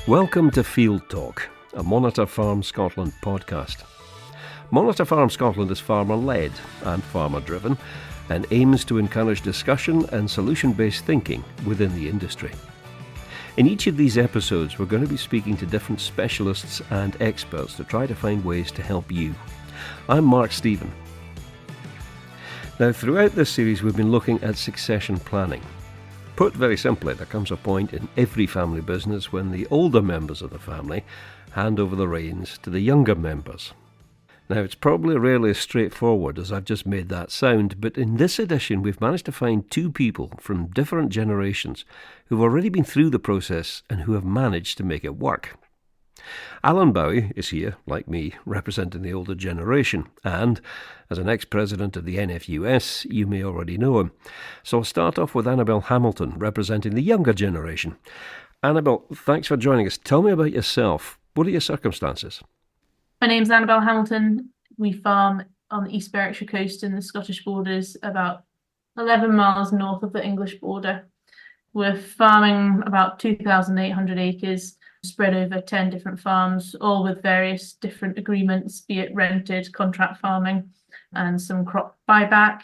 Welcome to Field Talk, a Monitor Farm Scotland podcast. Monitor Farm Scotland is farmer-led and farmer-driven and aims to encourage discussion and solution-based thinking within the industry. In each of these episodes, we're going to be speaking to different specialists and experts to try to find ways to help you. I'm Mark Stephen. Now, throughout this series, we've been looking at succession planning. Put very simply, there comes a point in every family business when the older members of the family hand over the reins to the younger members. Now, it's probably rarely as straightforward as I've just made that sound, but in this edition we've managed to find two people from different generations who've already been through the process and who have managed to make it work. Allan Bowie is here, like me, representing the older generation, and as an ex-president of the NFUS, you may already know him. So I'll start off with Annabel Hamilton, representing the younger generation. Annabel, thanks for joining us. Tell me about yourself. What are your circumstances? My name's Annabel Hamilton. We farm on the East Berkshire coast in the Scottish borders, about 11 miles north of the English border. We're farming about 2,800 acres, spread over 10 different farms, all with various different agreements, be it rented, contract farming, and some crop buyback.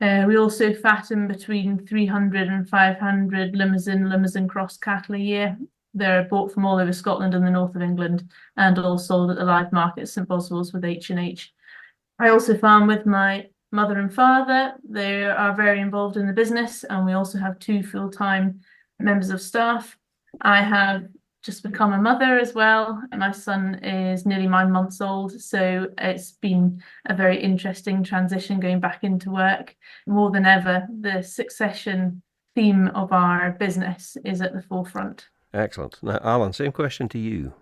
We also fatten between 300 and 500 Limousin cross cattle a year. They're bought from all over Scotland and the north of England, and all sold at the live market at St Boswell's with H&H. I also farm with my mother and father. They are very involved in the business, and we also have two full-time members of staff. I have just become a mother as well. My son is nearly 9 months old, so it's been a very interesting transition going back into work. More than ever, the succession theme of our business is at the forefront. Excellent. Now, Allan, same question to you.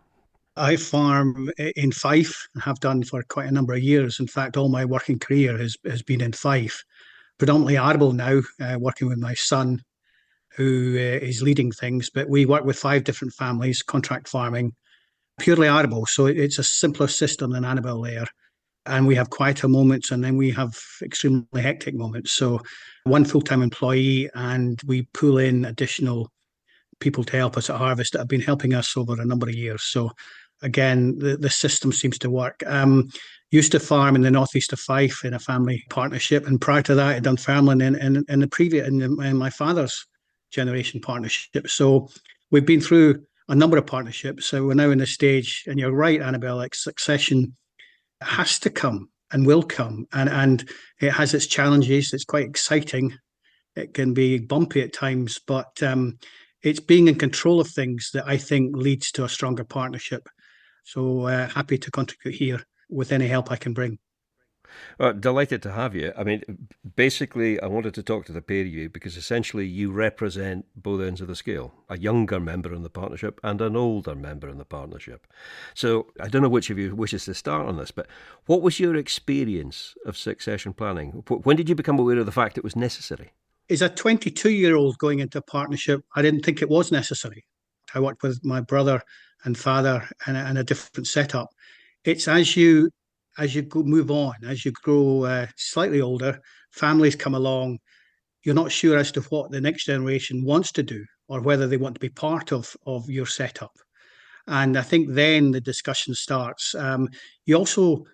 I farm in Fife and have done for quite a number of years. In fact, all my working career has been in Fife. Predominantly arable now, working with my son, who is leading things, but we work with 5 different families, contract farming, purely arable. So it's a simpler system than Annabel there. And we have quieter moments, and then we have extremely hectic moments. So one full-time employee, and we pull in additional people to help us at harvest that have been helping us over a number of years. So again, the system seems to work. Used to farm in the northeast of Fife in a family partnership, and prior to that, I'd done farmland in my father's generation partnership. So we've been through a number of partnerships. So we're now in a stage, and you're right, Annabel, like succession has to come and will come, and it has its challenges. It's quite exciting. It can be bumpy at times, but it's being in control of things that I think leads to a stronger partnership. So happy to contribute here with any help I can bring. Well, delighted to have you. I mean, basically, I wanted to talk to the pair of you because essentially you represent both ends of the scale, a younger member in the partnership and an older member in the partnership. So I don't know which of you wishes to start on this, but what was your experience of succession planning? When did you become aware of the fact it was necessary? As a 22-year-old going into a partnership, I didn't think it was necessary. I worked with my brother and father in a different setup. It's as you move on, as you grow slightly older, families come along, you're not sure as to what the next generation wants to do or whether they want to be part of your setup. And I think then the discussion starts. You also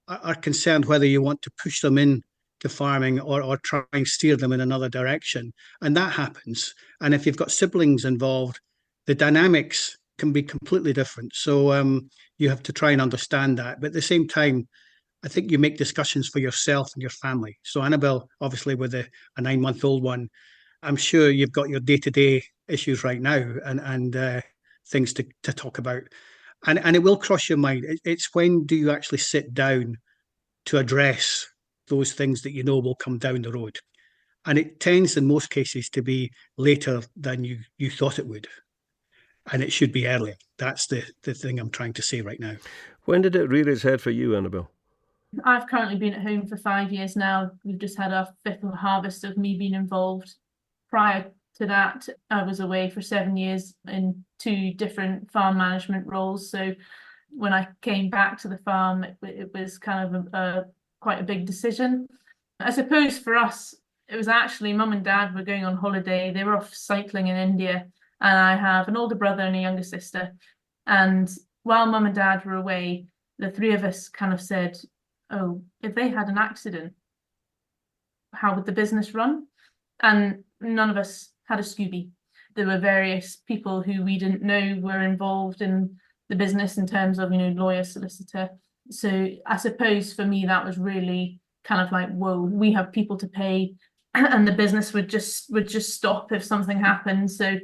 are concerned whether you want to push them in to farming or try and steer them in another direction. And that happens. And if you've got siblings involved, the dynamics can be completely different. So you have to try and understand that. But at the same time, I think you make discussions for yourself and your family. So Annabel, obviously with a 9-month-old one, I'm sure you've got your day-to-day issues right now and things to talk about. And it will cross your mind. It's when do you actually sit down to address those things that you know will come down the road. And it tends in most cases to be later than you thought it would. And it should be earlier. That's the thing I'm trying to say right now. When did it rear its head for you, Annabel? I've currently been at home for 5 years now. We've just had our 5th harvest of me being involved. Prior to that, I was away for 7 years in 2 different farm management roles. So when I came back to the farm, it was kind of quite a big decision. I suppose for us, it was actually mum and dad were going on holiday. They were off cycling in India, and I have an older brother and a younger sister. And while mum and dad were away, the three of us kind of said, oh, if they had an accident, how would the business run? And none of us had a Scooby. There were various people who we didn't know were involved in the business in terms of, lawyer, solicitor. So I suppose for me, that was really kind of like, whoa, we have people to pay and the business would just stop if something happened. So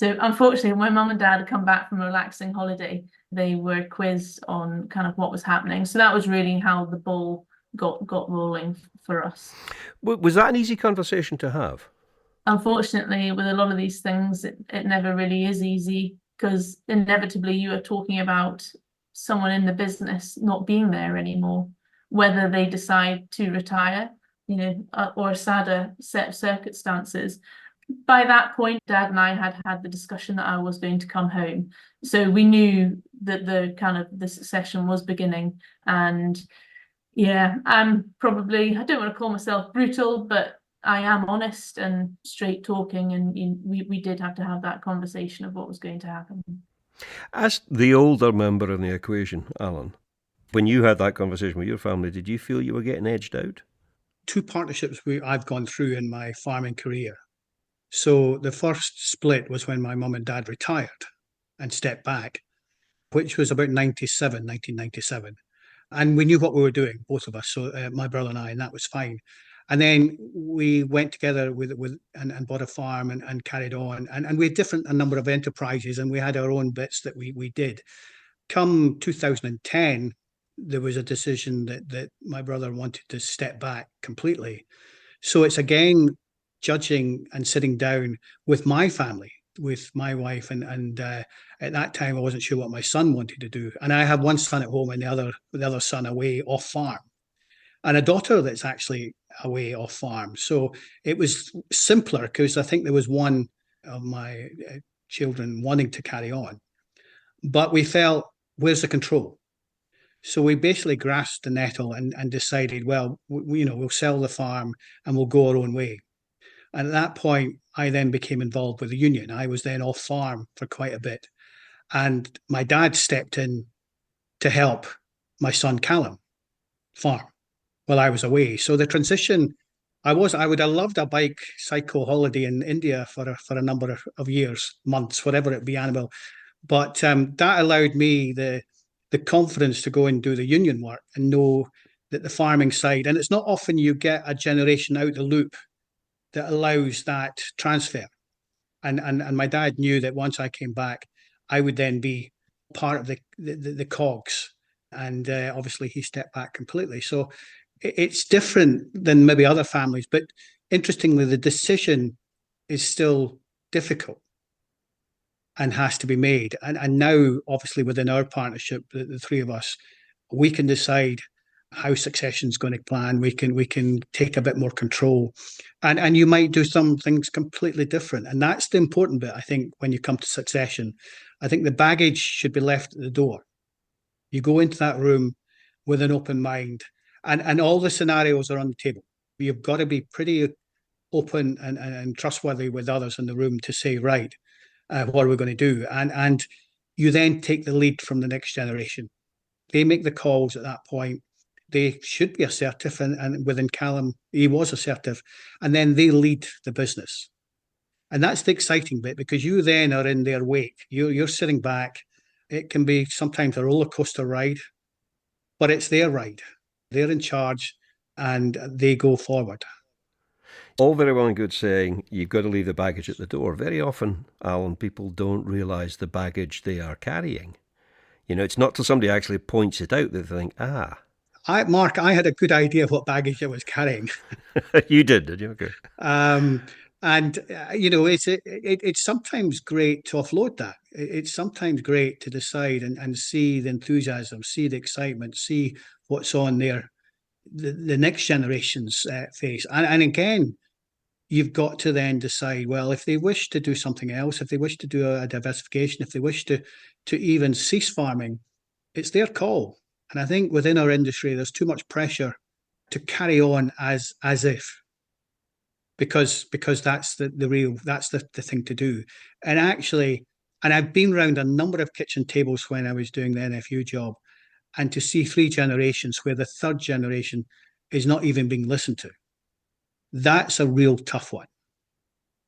unfortunately, when mum and dad had come back from a relaxing holiday, they were quizzed on kind of what was happening. So that was really how the ball got rolling for us. Was that an easy conversation to have? Unfortunately, with a lot of these things, it never really is easy, because inevitably you are talking about someone in the business not being there anymore, whether they decide to retire, or a sadder set of circumstances. By that point, Dad and I had the discussion that I was going to come home. So we knew that the succession was beginning. And yeah, I don't want to call myself brutal, but I am honest and straight talking, and we did have to have that conversation of what was going to happen. As the older member in the equation, Allan, when you had that conversation with your family, did you feel you were getting edged out? 2 partnerships I've gone through in my farming career. So the first split was when my mum and dad retired and stepped back, which was about 1997. And we knew what we were doing, both of us, so my brother and I, and that was fine. And then we went together and bought a farm and carried on. And we had a number of enterprises, and we had our own bits that we did. Come 2010, there was a decision that my brother wanted to step back completely. So it's again judging and sitting down with my family, with my wife, and at that time I wasn't sure what my son wanted to do. And I have one son at home and the other son away off farm, and a daughter that's actually away off farm. So it was simpler because I think there was one of my children wanting to carry on, but we felt, where's the control? So we basically grasped the nettle and decided, well, we'll sell the farm and we'll go our own way. And at that point, I then became involved with the union. I was then off farm for quite a bit. And my dad stepped in to help my son Callum farm while I was away. So the transition, I would have loved a bike cycle holiday in India for a number of years, months, whatever it be, Annabel. But that allowed me the confidence to go and do the union work and know that the farming side, and it's not often you get a generation out the loop that allows that transfer. And my dad knew that once I came back, I would then be part of the cogs. And obviously he stepped back completely. So it's different than maybe other families, but interestingly, the decision is still difficult and has to be made. And now, obviously, within our partnership, the three of us, we can decide how succession's going to plan. We can take a bit more control, and you might do some things completely different. And that's the important bit, I think, when you come to succession. I think the baggage should be left at the door. You go into that room with an open mind, and all the scenarios are on the table. You've got to be pretty open and trustworthy with others in the room to say, right, what are we going to do? And you then take the lead from the next generation. They make the calls at that point. They should be assertive, and within Callum, he was assertive, and then they lead the business. And that's the exciting bit, because you then are in their wake. You're sitting back. It can be sometimes a roller coaster ride, but it's their ride. They're in charge, and they go forward. All very well and good saying you've got to leave the baggage at the door. Very often, Allan, people don't realise the baggage they are carrying. It's not till somebody actually points it out that they think, Mark, I had a good idea of what baggage I was carrying. You did you? Okay. It's sometimes great to offload that. It's sometimes great to decide and see the enthusiasm, see the excitement, see what's on there, the next generation's face. And again, you've got to then decide, well, if they wish to do something else, if they wish to do a diversification, if they wish to even cease farming, it's their call. And I think within our industry, there's too much pressure to carry on as if. because that's the thing to do. And actually, and I've been around a number of kitchen tables when I was doing the NFU job, and to see 3 generations where the third generation is not even being listened to, that's a real tough one.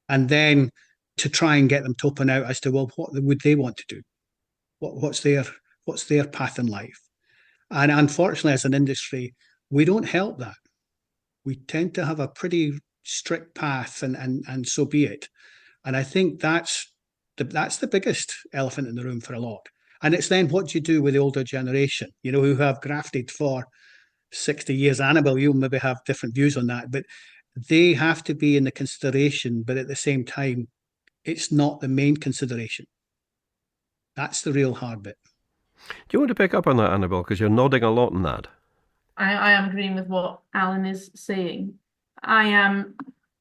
And then to try and get them to open out as to, well, what would they want to do? What's their path in life? And unfortunately, as an industry, we don't help that. We tend to have a pretty strict path, and so be it. And I think that's the biggest elephant in the room for a lot. And it's then what do you do with the older generation, who have grafted for 60 years? Annabel, you'll maybe have different views on that, but they have to be in the consideration, but at the same time, it's not the main consideration. That's the real hard bit. Do you want to pick up on that, Annabel? Because you're nodding a lot on that. I am agreeing with what Allan is saying. I am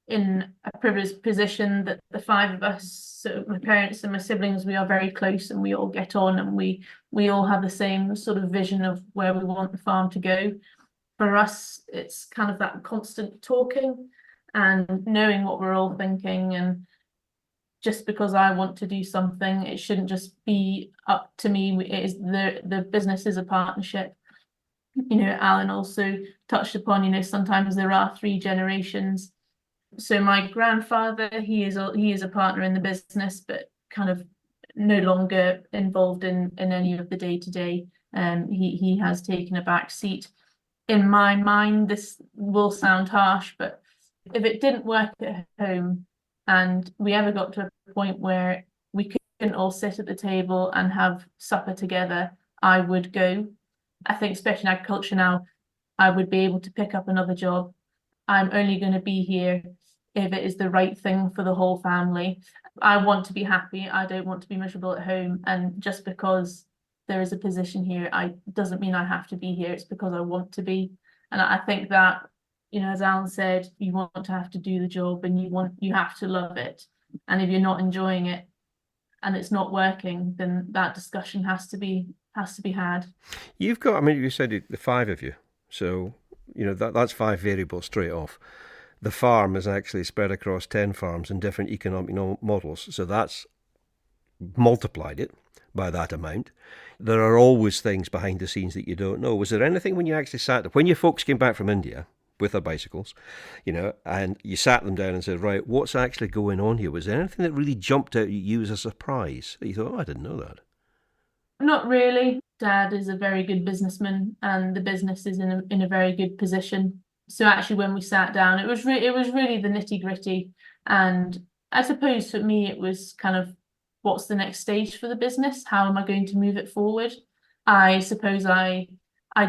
in a privileged position that the 5 of us, so my parents and my siblings, we are very close and we all get on, and we all have the same sort of vision of where we want the farm to go. For us, it's kind of that constant talking and knowing what we're all thinking, and just because I want to do something, it shouldn't just be up to me. It is the business is a partnership. Allan also touched upon, sometimes there are 3 generations. So my grandfather, he is a partner in the business, but kind of no longer involved in any of the day-to-day. He has taken a back seat. In my mind, this will sound harsh, but if it didn't work at home and we ever got to a point where we couldn't all sit at the table and have supper together, I would go. I think, especially in agriculture now, I would be able to pick up another job. I'm only going to be here if it is the right thing for the whole family. I want to be happy. I don't want to be miserable at home. And just because there is a position here, doesn't mean I have to be here. It's because I want to be. And I think that, as Allan said, you want to have to do the job, and you have to love it. And if you're not enjoying it and it's not working, then that discussion has to be had. You've got, you said the 5 of you, so that's 5 variables straight off. The farm is actually spread across 10 farms in different economic models, so that's multiplied it by that amount. There are always things behind the scenes that you don't know. Was there anything when you actually when your folks came back from India with their bicycles, and you sat them down and said, right, what's actually going on here? Was there anything that really jumped out at you as a surprise that you thought, I didn't know that? Not really. Dad is a very good businessman, and the business is in a very good position. So actually, when we sat down, it was really the nitty gritty. And I suppose for me, it was kind of, what's the next stage for the business? How am I going to move it forward? I suppose I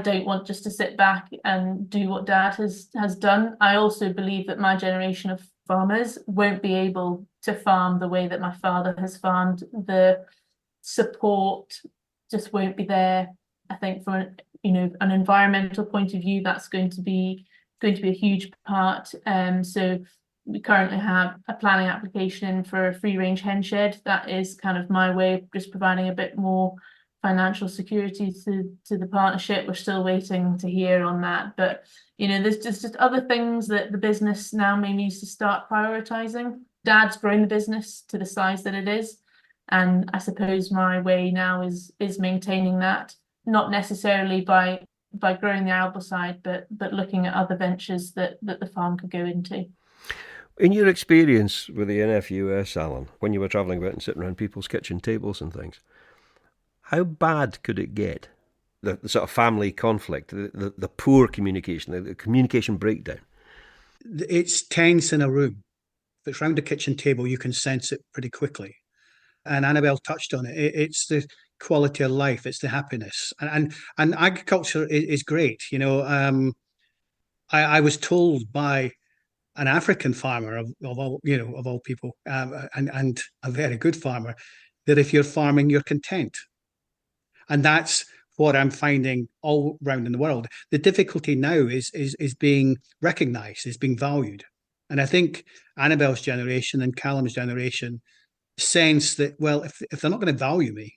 don't want just to sit back and do what Dad has done. I also believe that my generation of farmers won't be able to farm the way that my father has farmed. The support just won't be there. I think from an environmental point of view, that's going to be a huge part. So we currently have a planning application for a free-range hen shed. That is kind of my way of just providing a bit more financial security to the partnership. We're still waiting to hear on that, but there's just other things that the business now may need to start prioritizing. Dad's grown the business to the size that it is, and I suppose my way now is maintaining that, not necessarily by growing the arable side, but looking at other ventures that the farm could go into. In your experience with the NFUS, Allan, when you were travelling about and sitting around people's kitchen tables and things, how bad could it get? The sort of family conflict, the poor communication, the communication breakdown. It's tense in a room. If it's round a kitchen table, you can sense it pretty quickly. And Annabel touched on it. It's the quality of life. It's the happiness. And agriculture is great. I was told by an African farmer of all people, and a very good farmer, that if you're farming, you're content. And that's what I'm finding all around in the world. The difficulty now is being recognised, is being valued. And I think Annabel's generation and Callum's generation sense that, well, if they're not going to value me,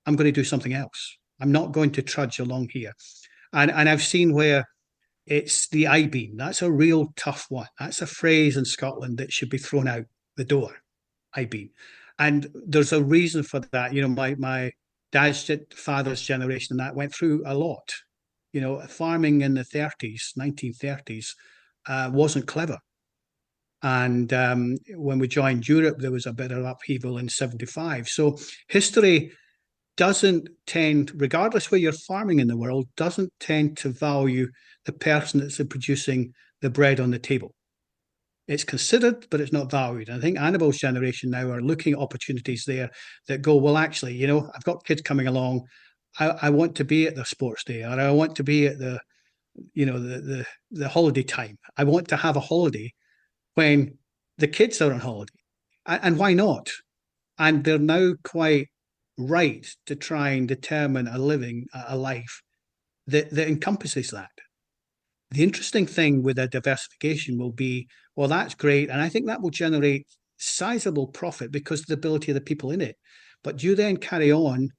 I'm going to do something else. I'm not going to trudge along here. And I've seen where, It's the I-beam. That's a real tough one. That's a phrase in Scotland that should be thrown out the door. I-beam. And there's a reason for that. My dad's father's generation and that went through a lot. Farming in the 1930s, wasn't clever. And when we joined Europe, there was a bit of upheaval in 75. So history doesn't tend, regardless where you're farming in the world, doesn't tend to value the person that's producing the bread on the table. It's considered, but it's not valued. And I think Annabel's generation now are looking at opportunities there that go, well, actually, I've got kids coming along. I want to be at the sports day, or I want to be at the holiday time. I want to have a holiday when the kids are on holiday. And why not? And they're now quite right to try and determine a life that encompasses that. The interesting thing with a diversification will be, well, that's great. And I think that will generate sizable profit because of the ability of the people in it. But you then carry on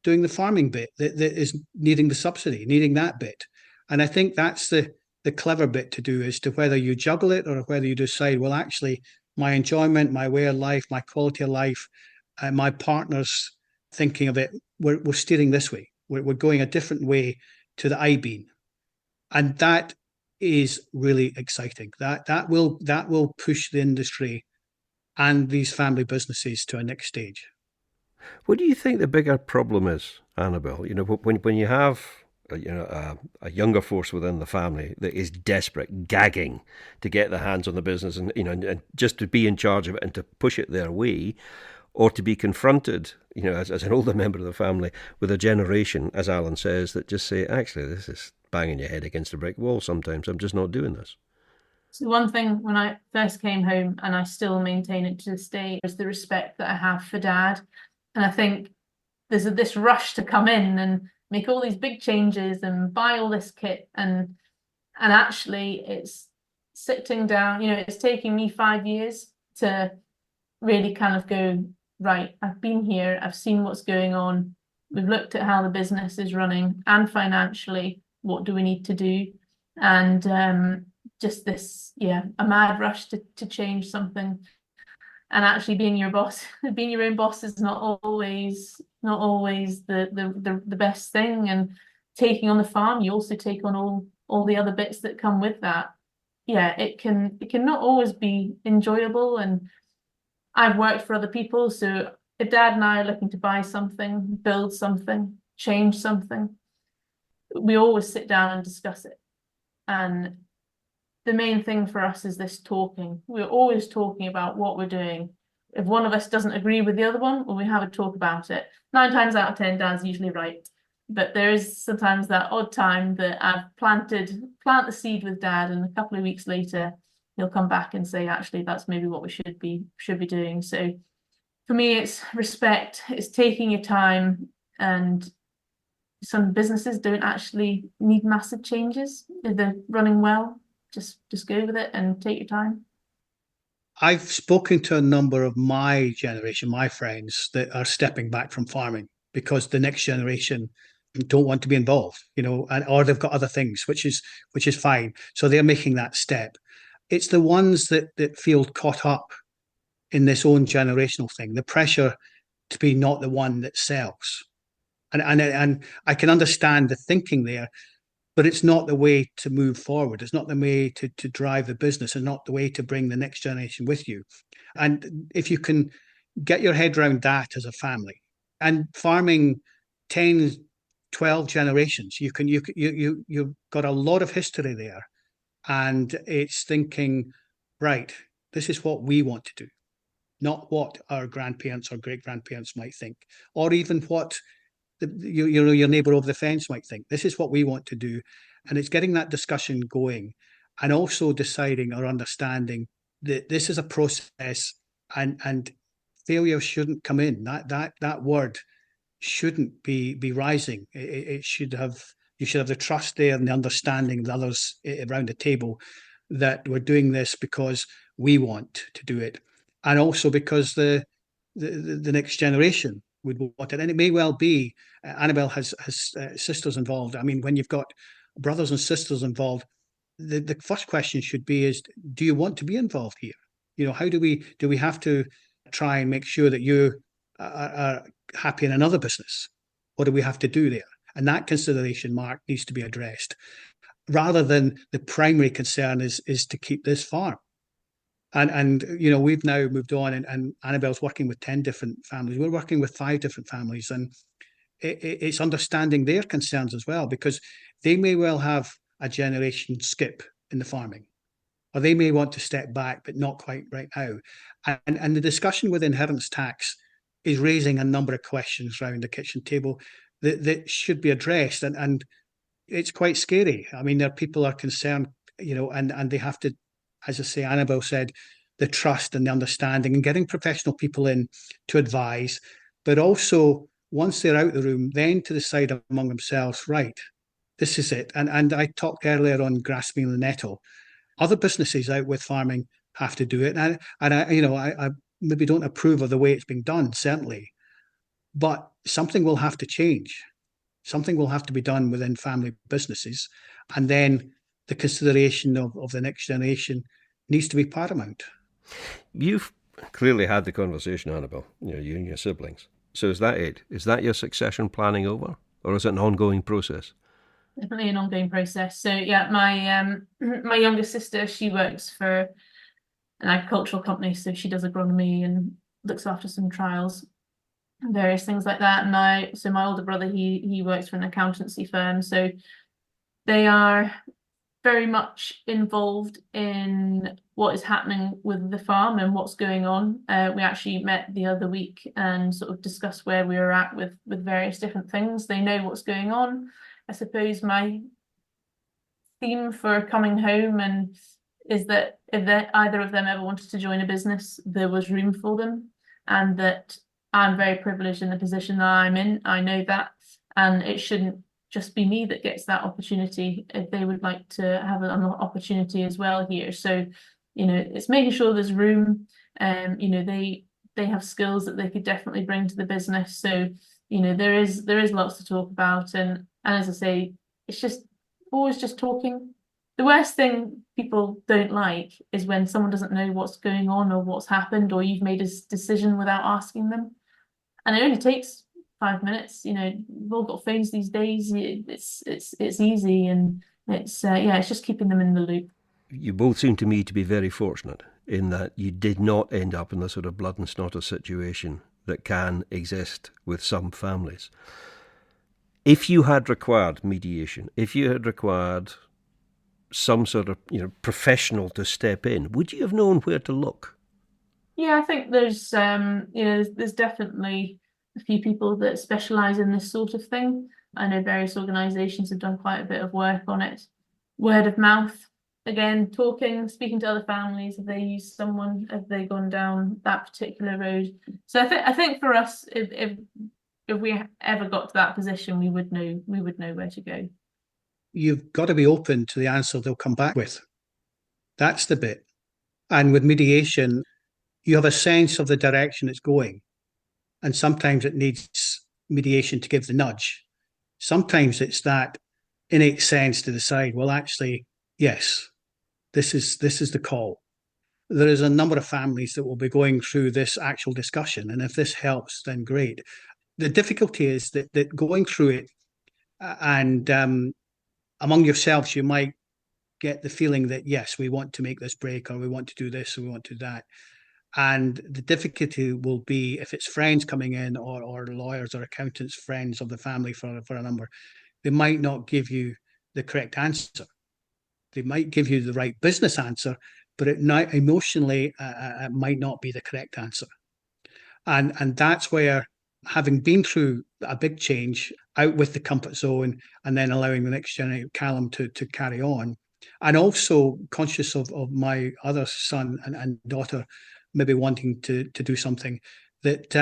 doing the farming bit that is needing the subsidy, needing that bit. And I think that's the clever bit to do, as to whether you juggle it or whether you decide, well, actually, my enjoyment, my way of life, my quality of life, my partner's thinking of it, we're steering this way. We're going a different way to the I-beam. And that is really exciting. That will push the industry and these family businesses to a next stage. What do you think the bigger problem is, Annabel? When you have a younger force within the family that is desperate, gagging to get their hands on the business and just to be in charge of it and to push it their way, or to be confronted, as an older member of the family with a generation, as Allan says, that just say, actually, this is banging your head against a brick wall sometimes. I'm just not doing this. So one thing when I first came home, and I still maintain it to this day, is the respect that I have for Dad. And I think there's this rush to come in and make all these big changes and buy all this kit. And actually it's sitting down, it's taking me 5 years to really kind of go, right, I've been here, I've seen what's going on. We've looked at how the business is running and financially, what do we need to do? And just this, a mad rush to change something. And actually being your boss, being your own boss is not always the best thing. And taking on the farm, you also take on all the other bits that come with that. It can not always be enjoyable. And I've worked for other people, so if Dad and I are looking to buy something, build something, change something, we always sit down and discuss it. And the main thing for us is this talking. We're always talking about what we're doing. If one of us doesn't agree with the other one, well, we have a talk about it. 9 times out of 10, Dad's usually right. But there is sometimes that odd time that I've plant the seed with Dad, and a couple of weeks later, he'll come back and say, actually, that's maybe what we should be doing. So for me, it's respect, it's taking your time, and some businesses don't actually need massive changes. If they're running well, just go with it and take your time. I've spoken to a number of my generation, my friends, that are stepping back from farming because the next generation don't want to be involved, or they've got other things, which is fine. So they're making that step. It's the ones that feel caught up in this own generational thing, the pressure to be not the one that sells. And I can understand the thinking there, but it's not the way to move forward. It's not the way to drive the business, and not the way to bring the next generation with you. And if you can get your head around that as a family, and farming 10, 12 generations, you've got a lot of history there. And it's thinking, right, this is what we want to do, not what our grandparents or great-grandparents might think, or even what your neighbour over the fence might think. This is what we want to do. And it's getting that discussion going, and also deciding or understanding that this is a process, and failure shouldn't come in. That word shouldn't be rising. It should have, you should have the trust there and the understanding of the others around the table that we're doing this because we want to do it, and also because the next generation would want it. And it may well be, Annabel has sisters involved. I mean, when you've got brothers and sisters involved, the first question should be is, do you want to be involved here? How do we have to try and make sure that you are happy in another business? What do we have to do there? And that consideration mark needs to be addressed, rather than the primary concern is to keep this farm. And we've now moved on, and Annabel's working with 10 different families. We're working with 5 different families, and it's understanding their concerns as well, because they may well have a generation skip in the farming, or they may want to step back, but not quite right now. And the discussion with inheritance tax is raising a number of questions around the kitchen table that should be addressed. And it's quite scary. I mean, there people are concerned, and they have to, as I say, Annabel said, the trust and the understanding, and getting professional people in to advise, but also once they're out of the room, then to decide among themselves, right, this is it. And I talked earlier on grasping the nettle. Other businesses out with farming have to do it. And I maybe don't approve of the way it's being done, certainly, but something will have to change. Something will have to be done within family businesses. And then the consideration of the next generation needs to be paramount. You've clearly had the conversation, Annabel, you and your siblings. So is that it? Is that your succession planning over? Or is it an ongoing process? Definitely an ongoing process. So yeah, my youngest sister, she works for an agricultural company, so she does agronomy and looks after some trials and various things like that. And my older brother, he works for an accountancy firm, so they are very much involved in what is happening with the farm and what's going on. We actually met the other week and sort of discussed where we were at with various different things. They know what's going on. I suppose my theme for coming home is that if either of them ever wanted to join a business, there was room for them, and that I'm very privileged in the position that I'm in. I know that, and it shouldn't just be me that gets that opportunity if they would like to have an opportunity as well here. So, it's making sure there's room. They have skills that they could definitely bring to the business. So, there is lots to talk about, and as I say, it's just always just talking. The worst thing people don't like is when someone doesn't know what's going on or what's happened, or you've made a decision without asking them. And it only takes 5 minutes. We've all got phones these days. It's easy, and it's just keeping them in the loop. You both seem to me to be very fortunate in that you did not end up in the sort of blood and slaughter situation that can exist with some families. If you had required mediation, if you had required some sort of professional to step in, would you have known where to look? Yeah, I think there's there's definitely a few people that specialize in this sort of thing. I know various organizations have done quite a bit of work on it. Word of mouth, again, speaking to other families. Have they used someone? Have they gone down that particular road? So I think for us, if we ever got to that position, we would know where to go. You've got to be open to the answer they'll come back with. That's the bit. And with mediation, you have a sense of the direction it's going. And sometimes it needs mediation to give the nudge. Sometimes it's that innate sense to decide, well, actually, yes, this is the call. There is a number of families that will be going through this actual discussion. And if this helps, then great. The difficulty is that going through it and among yourselves, you might get the feeling that, yes, we want to make this break, or we want to do this, or we want to do that. And the difficulty will be if it's friends coming in, or lawyers or accountants, friends of the family for a number, they might not give you the correct answer. They might give you the right business answer, but emotionally, it might not be the correct answer. And that's where, having been through a big change, out with the comfort zone, and then allowing the next generation, Callum, to carry on, and also conscious of my other son and daughter maybe wanting to do something, that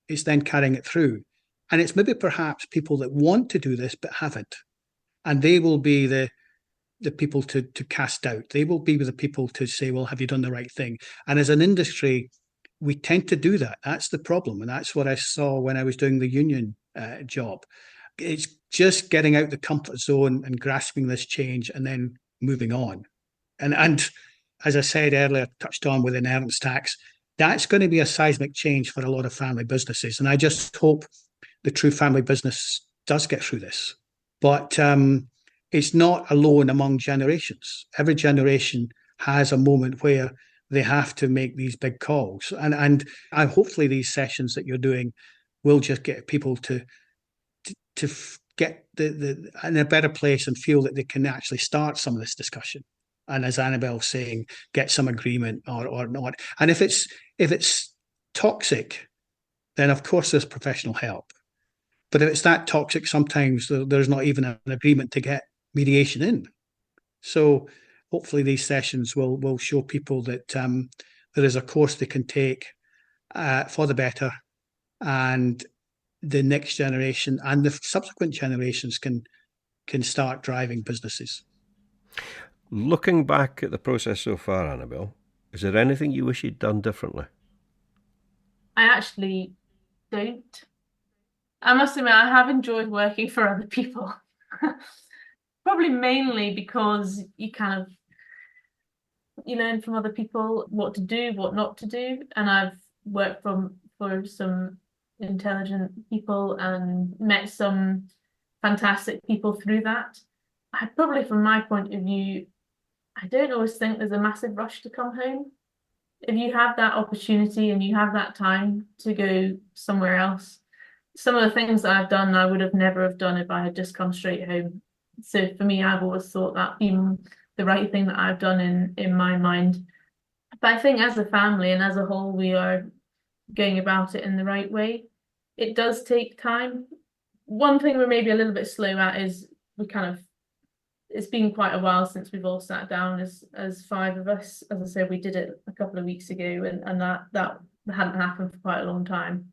is then carrying it through. And it's maybe perhaps people that want to do this but haven't. And they will be the people to cast doubt. They will be the people to say, well, have you done the right thing? And as an industry, we tend to do that. That's the problem. And that's what I saw when I was doing the union job. It's just getting out the comfort zone and grasping this change and then moving on. And as I said earlier, touched on with inheritance tax, that's going to be a seismic change for a lot of family businesses. And I just hope the true family business does get through this. But it's not alone among generations. Every generation has a moment where they have to make these big calls. And hopefully these sessions that you're doing will just get people to get in a better place and feel that they can actually start some of this discussion. And as Annabel's saying, get some agreement or not. And if it's toxic, then of course there's professional help. But if it's that toxic, sometimes there's not even an agreement to get mediation in. So hopefully these sessions will show people that there is a course they can take for the better, and the next generation and the subsequent generations can start driving businesses. Looking back at the process so far, Annabel, is there anything you wish you'd done differently? I actually don't. I must admit, I have enjoyed working for other people. Probably mainly because you learn from other people what to do, what not to do. And I've worked for some intelligent people and met some fantastic people through that. I probably, from my point of view, I don't always think there's a massive rush to come home. If you have that opportunity and you have that time to go somewhere else, some of the things that I've done, I would have never have done if I had just come straight home. So for me, I've always thought that been the right thing that I've done in my mind. But I think as a family and as a whole, we are going about it in the right way. It does take time. One thing we're maybe a little bit slow at is it's been quite a while since we've all sat down as five of us. As I said, we did it a couple of weeks ago, and that hadn't happened for quite a long time.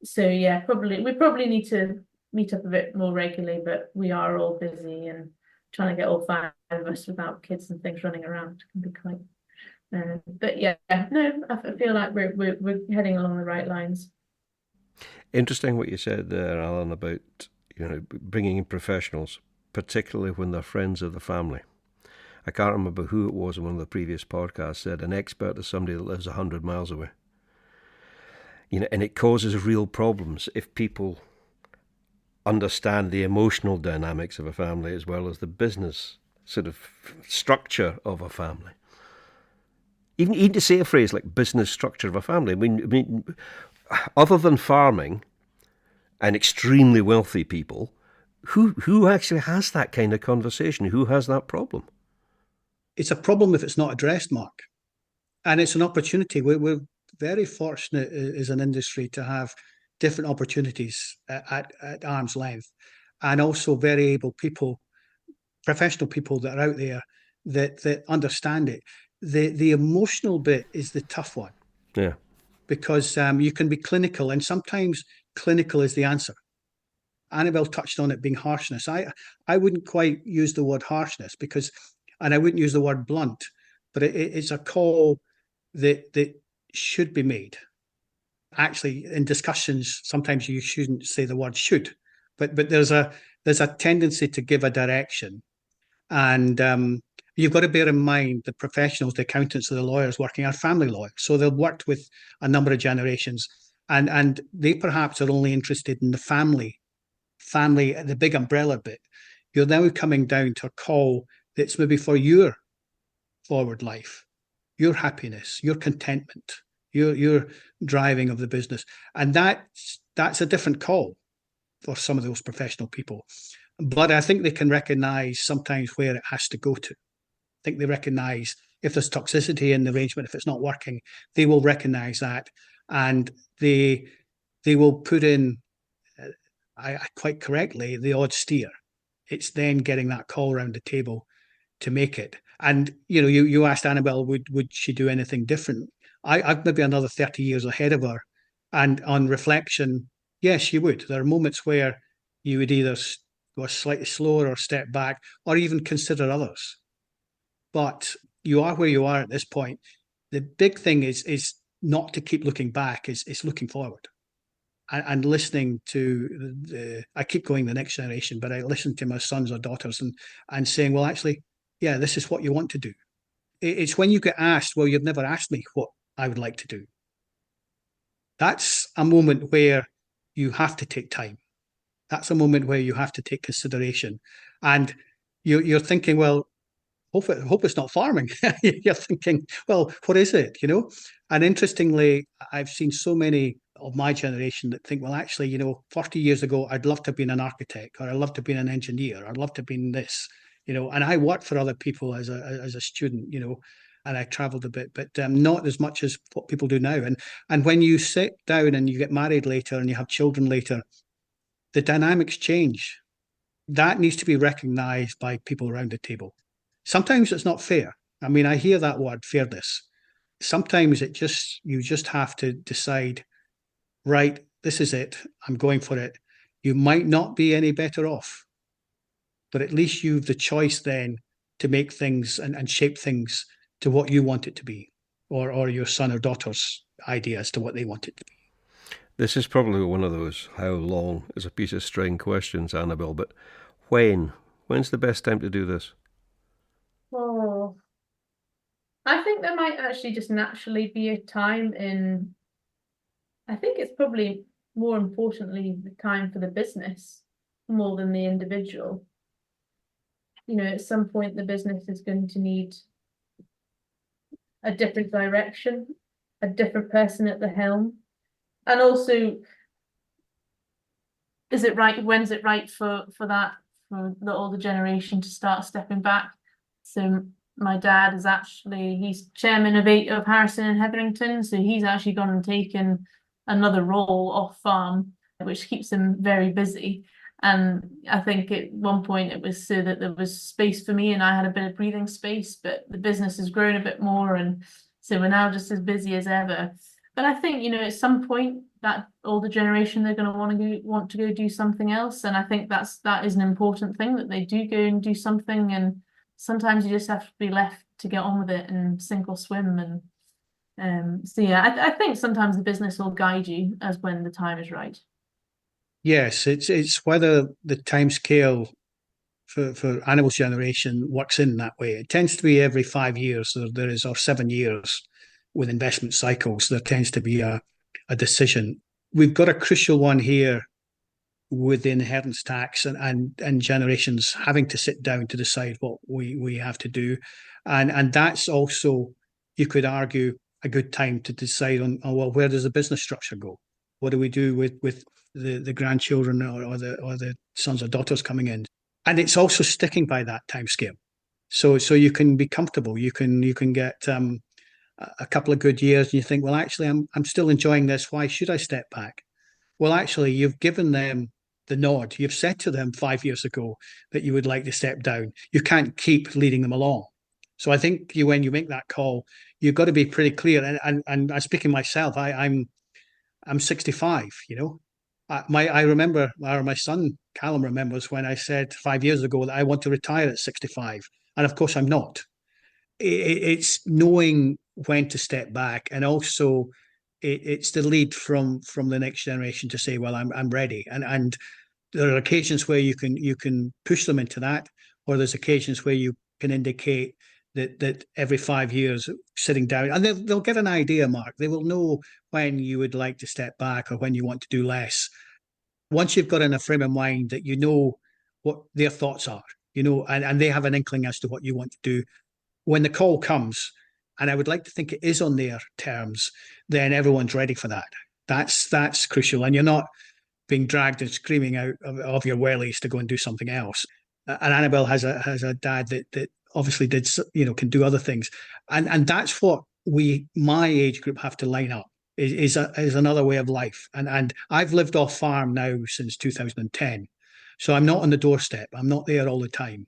So yeah, we probably need to meet up a bit more regularly, but we are all busy and trying to get all five of us without kids and things running around can be quite. But yeah, no, I feel like we're heading along the right lines. Interesting what you said there, Allan, about bringing in professionals, particularly when they're friends of the family. I can't remember who it was in one of the previous podcasts said an expert is somebody that lives 100 miles away. And it causes real problems if people understand the emotional dynamics of a family as well as the business sort of structure of a family. Even to say a phrase like business structure of a family, I mean, other than farming and extremely wealthy people, who actually has that kind of conversation? Who has that problem? It's a problem if it's not addressed, Mark. And it's an opportunity. We're very fortunate as an industry to have different opportunities at arm's length, and also very able people, professional people that are out there that understand it. The emotional bit is the tough one. Yeah. Because you can be clinical, and sometimes clinical is the answer. Annabel touched on it being harshness. I wouldn't quite use the word harshness and I wouldn't use the word blunt, but it's a call that should be made. Actually, in discussions, sometimes you shouldn't say the word should, but there's a tendency to give a direction, and you've got to bear in mind the professionals, the accountants, the lawyers working are family lawyers, so they've worked with a number of generations, and they perhaps are only interested in the family, the big umbrella bit. You're now coming down to a call that's maybe for your forward life, your happiness, your contentment, your driving of the business, and that's a different call for some of those professional people. But I think they can recognise sometimes where it has to go to. I think they recognise if there's toxicity in the arrangement, if it's not working, they will recognise that, and they will put in, quite correctly, the odd steer. It's then getting that call around the table to make it. And you asked Annabel, would she do anything different? I've maybe another 30 years ahead of her, and on reflection, yes, she would. There are moments where you would either go slightly slower or step back, or even consider others. But you are where you are at this point. The big thing is not to keep looking back, is looking forward and listening to I keep going the next generation, but I listen to my sons or daughters and saying, well, actually, yeah, this is what you want to do. It's when you get asked, well, you've never asked me what I would like to do. That's a moment where you have to take time. That's a moment where you have to take consideration. And you're thinking, well, hope it's not farming. You're thinking, well, what is it? And interestingly, I've seen so many of my generation that think, well, actually, 40 years ago, I'd love to have been an architect, or I'd love to have been an engineer, or I'd love to have been this. And I worked for other people as a student, and I traveled a bit, but not as much as what people do now. And when you sit down and you get married later and you have children later, the dynamics change. That needs to be recognized by people around the table. Sometimes it's not fair. I mean, I hear that word, fairness. Sometimes you just have to decide, right, this is it. I'm going for it. You might not be any better off, but at least you've the choice then to make things and shape things to what you want it to be, or your son or daughter's idea as to what they want it to be. This is probably one of those how long is a piece of string questions, Annabel, but when's the best time to do this? Oh, I think there might actually just naturally be a time I think it's probably more importantly the time for the business more than the individual. At some point the business is going to need a different direction, a different person at the helm. And also, when's it right for the older generation to start stepping back? So my dad he's chairman of Harrison and Hetherington, so he's actually gone and taken another role off farm, which keeps him very busy. And I think at one point it was so that there was space for me and I had a bit of breathing space, but the business has grown a bit more, and so we're now just as busy as ever. But I think, at some point that older generation, they're going to want to go do something else. And I think that is an important thing, that they do go and do something. And sometimes you just have to be left to get on with it and sink or swim. And so, yeah, I think sometimes the business will guide you as when the time is right. Yes, it's whether the time scale for Annabel's generation works in that way. It tends to be every 5 years, or 7 years with investment cycles. There tends to be a decision. We've got a crucial one here with the inheritance tax and generations having to sit down to decide what we have to do. And that's also, you could argue, a good time to decide on well, where does the business structure go? What do we do with the grandchildren or the sons or daughters coming in? And it's also sticking by that time scale. So you can be comfortable. You can get a couple of good years and you think, well, actually, I'm still enjoying this. Why should I step back? Well, actually, you've given them the nod. You've said to them 5 years ago that you would like to step down. You can't keep leading them along. So I think when you make that call, you've got to be pretty clear. And I'm speaking myself. I'm 65. I remember, or my son Callum remembers when I said 5 years ago that I want to retire at 65, and of course I'm not. It's knowing when to step back, and also it's the lead from the next generation to say, well, I'm ready. And there are occasions where you can push them into that, or there's occasions where you can indicate that every 5 years sitting down, and they'll get an idea, Mark. They will know when you would like to step back or when you want to do less. Once you've got in a frame of mind that you know what their thoughts are, and they have an inkling as to what you want to do, when the call comes, and I would like to think it is on their terms, then everyone's ready for that. That's crucial, and you're not being dragged and screaming out of your wellies to go and do something else. And Annabel has a dad that obviously can do other things, and that's what my age group have to line up is another way of life. And I've lived off farm now since 2010, so I'm not on the doorstep. I'm not there all the time,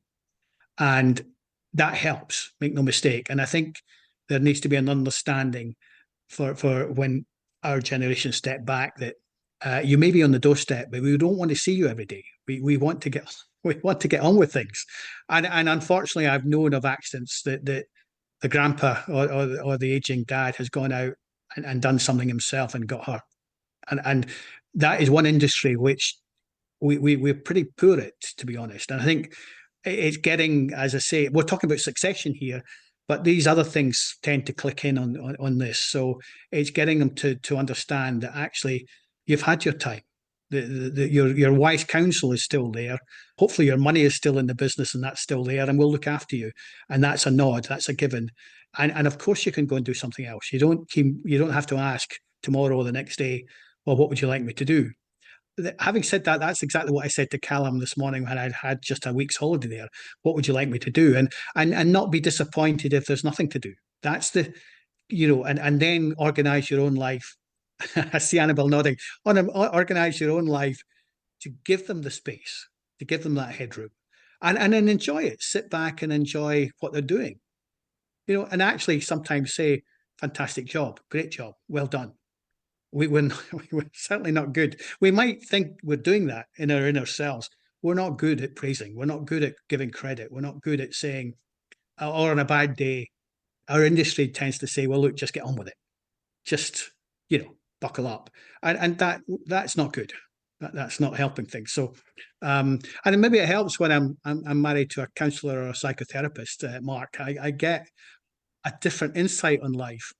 and that helps. Make no mistake. And I think there needs to be an understanding for when our generation step back that you may be on the doorstep, but we don't want to see you every day. We want to get on with things. And unfortunately, I've known of accidents that the grandpa or the aging dad has gone out and done something himself and got hurt. And that is one industry which we're pretty poor at, to be honest. And I think it's getting, as I say, we're talking about succession here, but these other things tend to click in on this. So it's getting them to understand that actually you've had your time. Your wise counsel is still there. Hopefully your money is still in the business and that's still there, and we'll look after you. And that's a nod, that's a given. And of course you can go and do something else. You don't have to ask tomorrow or the next day, well, what would you like me to do? Having said that, that's exactly what I said to Callum this morning when I'd had just a week's holiday there. What would you like me to do? And not be disappointed if there's nothing to do. That's the, and then organise your own life. I see Annabel nodding. Organise your own life to give them the space, to give them that headroom, and then enjoy it. Sit back and enjoy what they're doing. And actually sometimes say, fantastic job, great job, well done. We're certainly not good. We might think we're doing that in our inner selves. We're not good at praising. We're not good at giving credit. We're not good at saying, or on a bad day, our industry tends to say, well, look, just get on with it. Just, buckle up. And that's not good. That's not helping things. So, and maybe it helps when I'm married to a counsellor or a psychotherapist, Mark. I get a different insight on life.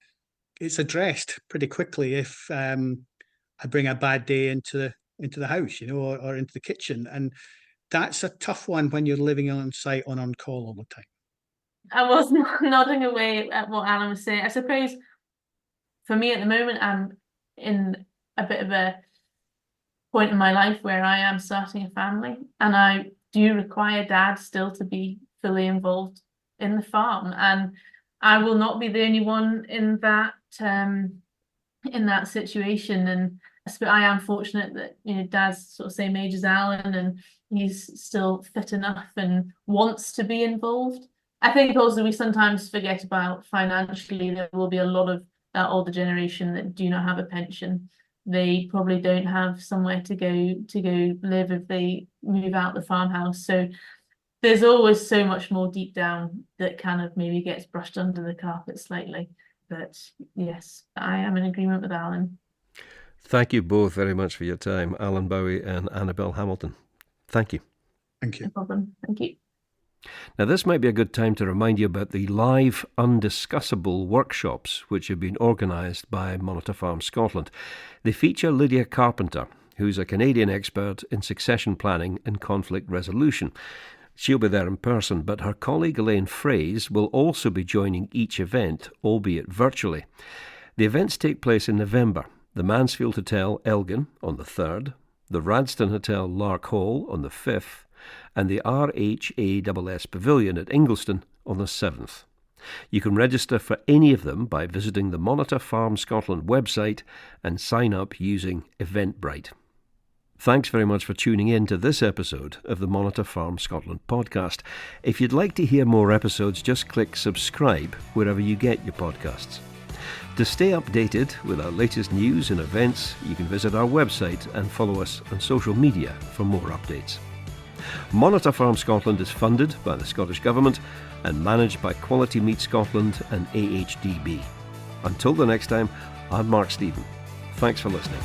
It's addressed pretty quickly if I bring a bad day into the house, or into the kitchen, and that's a tough one when you're living on site on call all the time. I was nodding away at what Allan was saying. I suppose for me at the moment, I'm in a bit of a point in my life where I am starting a family, and I do require Dad still to be fully involved in the farm, and I will not be the only one in that situation. And I am fortunate that Dad's sort of same age as Allan, and he's still fit enough and wants to be involved. I think also we sometimes forget about financially. There will be a lot of that older generation that do not have a pension. They probably don't have somewhere to go live if they move out the farmhouse. So there's always so much more deep down that kind of maybe gets brushed under the carpet slightly. But yes, I am in agreement with Allan. Thank you both very much for your time, Allan Bowie and Annabel Hamilton. Thank you. Thank you. No problem. Thank you. Now, this might be a good time to remind you about the live undiscussable workshops which have been organised by Monitor Farm Scotland. They feature Lydia Carpenter, who's a Canadian expert in succession planning and conflict resolution. She'll be there in person, but her colleague Elaine Fraze will also be joining each event, albeit virtually. The events take place in November. The Mansfield Hotel, Elgin, on the 3rd, the Radston Hotel, Lark Hall, on the 5th, and the RHASS Pavilion at Ingliston on the 7th. You can register for any of them by visiting the Monitor Farm Scotland website and sign up using Eventbrite. Thanks very much for tuning in to this episode of the Monitor Farm Scotland podcast. If you'd like to hear more episodes, just click subscribe wherever you get your podcasts. To stay updated with our latest news and events, you can visit our website and follow us on social media for more updates. Monitor Farm Scotland is funded by the Scottish Government and managed by Quality Meat Scotland and AHDB. Until the next time, I'm Mark Stephen. Thanks for listening.